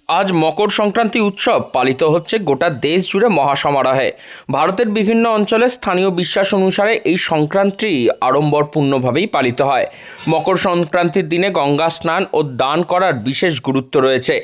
আজ মকর সংক্রান্তি উৎসব পালিত হচ্ছে গোটা দেশ জুড়ে মহাসমারোহে। ভারতের বিভিন্ন অঞ্চলে স্থানীয় বিশ্বাস অনুসারে এই সংক্রান্তি আড়ম্বরপূর্ণভাবেই পালিত হয়। মকর সংক্রান্তির দিনে গঙ্গা স্নান ও দান করার বিশেষ গুরুত্ব রয়েছে।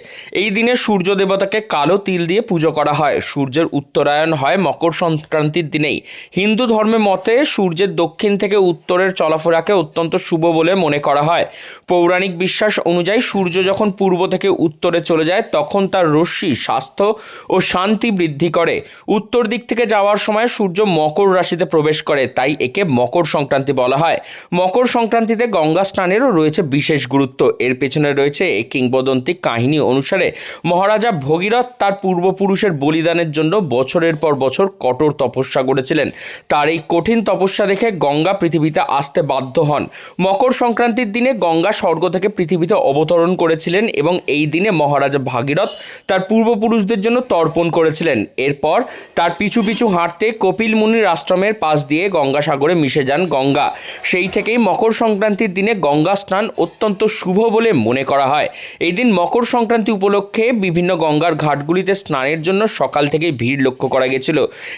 এই দিনে সূর্য দেবতাকে কালো তিল দিয়ে পুজো করা হয়। সূর্যের উত্তরায়ণ হয় মকর সংক্রান্তির দিনেই। হিন্দু ধর্মের মতে সূর্যের দক্ষিণ থেকে উত্তরের চলাফেরাকে অত্যন্ত শুভ বলে মনে করা হয়। পৌরাণিক বিশ্বাস অনুযায়ী সূর্য যখন পূর্ব থেকে উত্তরে চলে যায় তখন তার রশ্মি স্বাস্থ্য ও শান্তি বৃদ্ধি করে। উত্তর দিক থেকে যাওয়ার সময় সূর্য মকর রাশিতে প্রবেশ করে, তাই একে মকর সংক্রান্তি বলা হয়। মকর সংক্রান্তিতে গঙ্গা স্নানেরও রয়েছে বিশেষ গুরুত্ব। এর পেছনে রয়েছে কিংবদন্তি কাহিনী অনুসারে মহারাজা ভগীরথ তার পূর্বপুরুষের বলিদানের জন্য বছরের পর বছর কঠোর তপস্যা করেছিলেন। তার এই কঠিন তপস্যা দেখে গঙ্গা পৃথিবীতে আসতে বাধ্য হন। মকর সংক্রান্তির দিনে গঙ্গা স্বর্গ থেকে পৃথিবীতে অবতরণ করেছিলেন এবং এই দিনে মহারাজা ভাগীরথ তার পূর্বপুরুষদের জন্য তর্পণ করেছিলেন। এরপর তার পিছু পিছু হাঁটতে কপিল মুনির আশ্রমের পাশ দিয়ে গঙ্গাসাগরে মিশে যান গঙ্গা। সেই থেকেই মকর সংক্রান্তির দিনে গঙ্গা স্নান অত্যন্ত শুভ বলে মনে করা হয়। এই দিন মকর সংক্রান্তি উপলক্ষে বিভিন্ন গঙ্গার ঘাটগুলিতে স্নানের জন্য সকাল থেকেই ভিড় লক্ষ্য করা গেছিল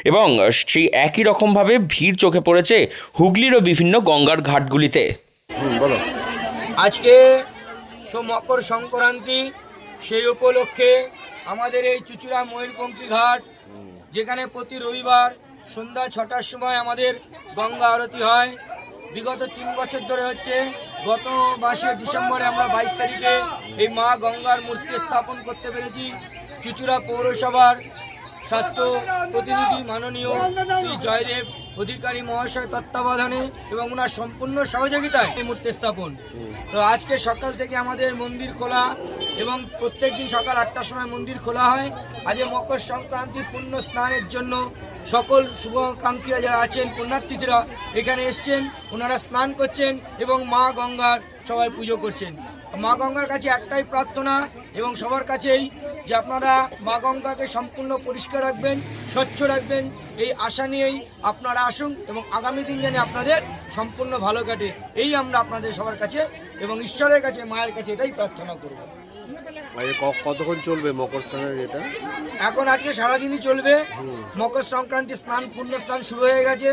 এবং সেই একই রকমভাবে ভিড় চোখে পড়েছে হুগলিরও বিভিন্ন গঙ্গার ঘাটগুলিতে। বলো। আজকে তো মকর সংক্রান্তি, সেই উপলক্ষে আমাদের এই চুচুড়া ময়ূরপঙ্খী ঘাট, যেখানে প্রতি রবিবার সন্ধ্যা 6টার সময় আমাদের গঙ্গা আরতি হয়। বিগত 3 বছর ধরে হচ্ছে। গত মাসে ডিসেম্বরে আমরা 22 তারিখে এই মা গঙ্গার মূর্তি স্থাপন করতে পেরেছি। চুচুড়া পৌরসভার স্বাস্থ্য প্রতিনিধি মাননীয় শ্রী জয়দেব অধিকারী মহাশয় তত্ত্বাবধানে এবং ওনার সম্পূর্ণ সহযোগিতায় এই মূর্তি স্থাপন। তো আজকে সকাল থেকে আমাদের মন্দির খোলা এবং প্রত্যেক দিন সকাল 8টার সময় মন্দির খোলা হয়। আজ মকর সংক্রান্তি পুণ্য স্নানের জন্য সকল শুভাকাঙ্ক্ষীরা যারা আছেন, পুণ্যার্থীরা এখানে এসছেন, ওনারা স্নান করছেন এবং মা গঙ্গার সবাই পুজো করছেন। মা গঙ্গার কাছে একটাই প্রার্থনা এবং সবার কাছেই যে আপনারা মা গঙ্গাকে সম্পূর্ণ পরিষ্কার রাখবেন, স্বচ্ছ রাখবেন, এই আশা নিয়েই আপনারা আসুন এবং আগামী দিন যেন আপনাদের সম্পূর্ণ ভালো কাটে, এই আমরা আপনাদের সবার কাছে এবং ঈশ্বরের কাছে, মায়ের কাছে এটাই প্রার্থনা করব। কতক্ষণ চলবে মকর স্নানের এটা? এখন আজকে সারাদিনই চলবে। মকর সংক্রান্তি স্নান, পুণ্য স্নান শুরু হয়ে গেছে।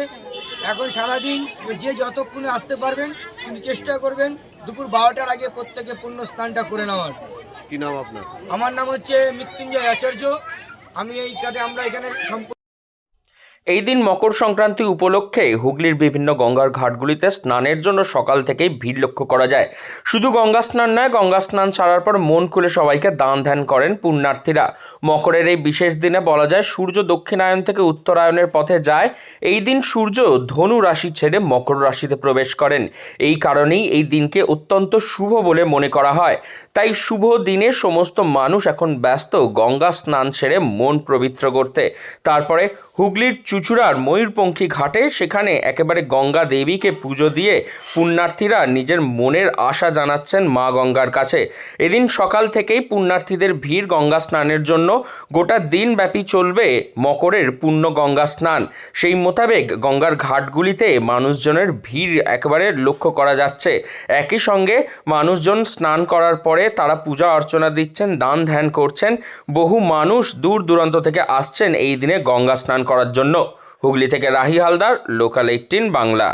এখন সারাদিন যে যতক্ষণে আসতে পারবেন, কিন্তু চেষ্টা করবেন দুপুর 12টার আগে প্রত্যেকে পুণ্য স্নানটা করে নেওয়ার। কি নাম আপনার? আমার নাম হচ্ছে মৃত্যুঞ্জয় আচার্য। আমি আমরা এখানে এই দিন মকর সংক্রান্তি উপলক্ষে হুগলির বিভিন্ন গঙ্গার ঘাটগুলিতে স্নানের জন্য সকাল থেকেই ভিড় লক্ষ্য করা যায়। শুধু গঙ্গা স্নান নয়, গঙ্গা স্নান ছাড়ার পর মন খুলে সবাইকে দান ধ্যান করেন পুণ্যার্থীরা। মকরের এই বিশেষ দিনে বলা যায় সূর্য দক্ষিণায়ন থেকে উত্তরায়ণের পথে যায়। এই দিন সূর্য ধনু রাশি ছেড়ে মকর রাশিতে প্রবেশ করেন। এই কারণেই এই দিনকে অত্যন্ত শুভ বলে মনে করা হয়। তাই শুভ দিনে সমস্ত মানুষ এখন ব্যস্ত গঙ্গা স্নান সেরে মন পবিত্র করতে। তারপরে হুগলির চুচুড়ার ময়ূরপঙ্খী ঘাটে সেখানে একেবারে গঙ্গা দেবীকে পুজো দিয়ে পুণ্যার্থীরা নিজের মনের আশা জানাচ্ছেন মা গঙ্গার কাছে। এদিন সকাল থেকেই পুণ্যার্থীদের ভিড় গঙ্গা স্নানের জন্য। গোটা দিন ব্যাপী চলবে মকরের পূর্ণ গঙ্গা স্নান। সেই মোতাবেক গঙ্গার ঘাটগুলিতে মানুষজনের ভিড় একেবারে লক্ষ্য করা যাচ্ছে। একই সঙ্গে মানুষজন স্নান করার পরে তারা পূজা অর্চনা দিচ্ছেন, দান ধ্যান করছেন। বহু মানুষ দূর দূরান্ত থেকে আসছেন এই দিনে গঙ্গা স্নান করার জন্য। হুগলি থেকে রাহি হালদার, লোকাল 18 বাংলা।